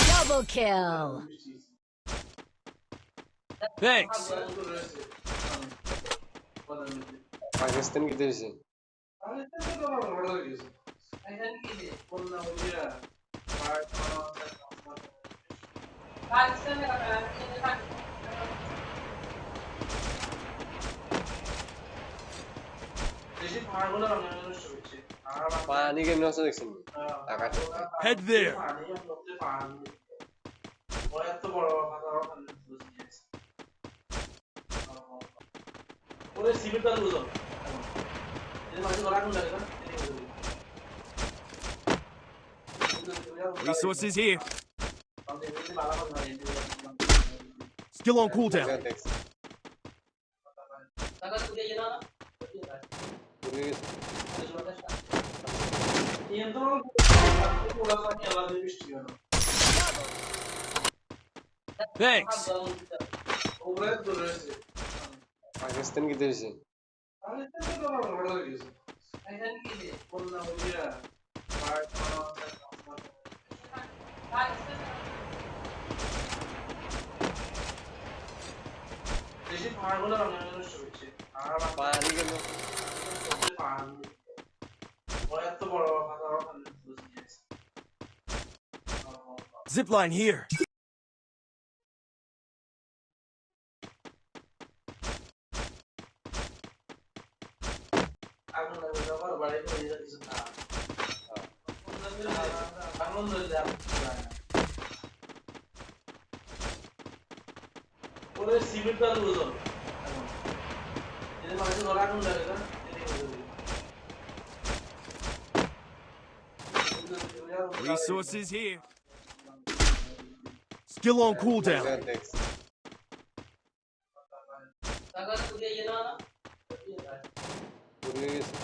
Double kill. Thanks. Pakistan কি দেশে পানি কেমন আছে দেখছেন আকাশ Head there. Resources here. Skill on cooldown. দেখছেন Thanks. পাকিস্তান কি দেশে পানি কেমন Zipline here. Resources here. Skill on cooldown. দেখছেন ভুলে গেছি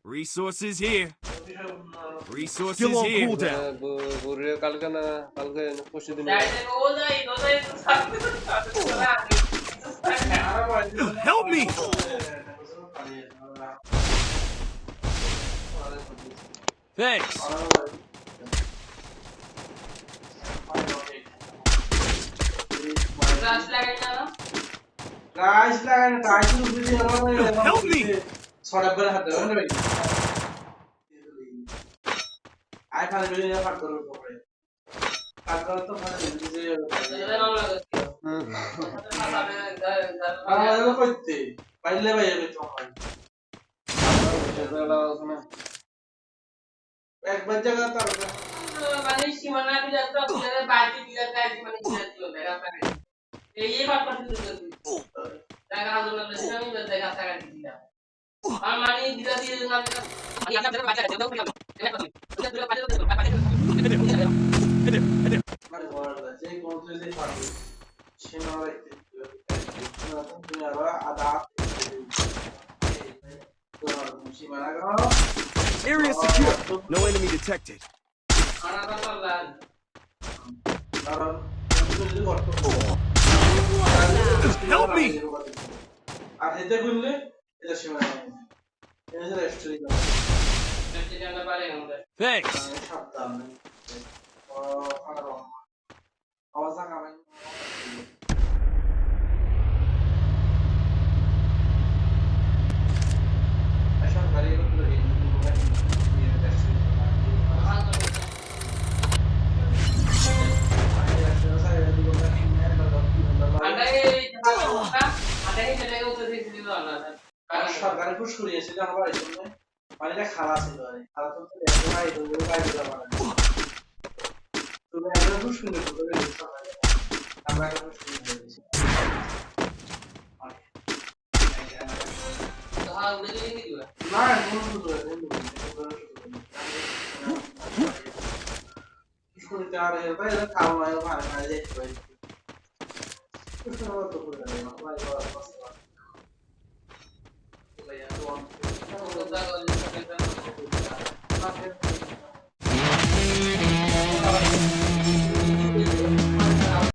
Resources here. Resources here. Cooldown. বুড়ে কালকে না কালকে পরশু দিন Help me. Thanks. Help me. একবার জায়গা তার মানে সীমানা বিলাসটা বিলাসের বাইরে বিলাস গাইছে মানে বিলাস ছিল দেখা পারে এই বাত করতে দিতে টাকা জন্য বেশি আমি দেখা টাকা দিছিলাম আর মানে দিলা দিয়ে মানে আমি আপনাদের বাচ্চা দেব মানে বড় আছে কোন যে পারবে সীমানা রাখতে তুমি আবার আদা সীমানা গাও Area secure. No enemy detected. Help me. Thanks. সরকারে খুশ করিয়েছিল আমার এই জন্য পানিটা খালা ছিল খালা তো ভাই বাইরে যাওয়া তো একবার খুশ করে আমরা খুশ করে দিয়েছি তো হ্যাঁ উড়ে গেলে কি দিবা না কোনো খুশ করে তার ভাই খাওয়া হয় ভাই ভাই দেখতে পাই খুশ করে তো করে ভাই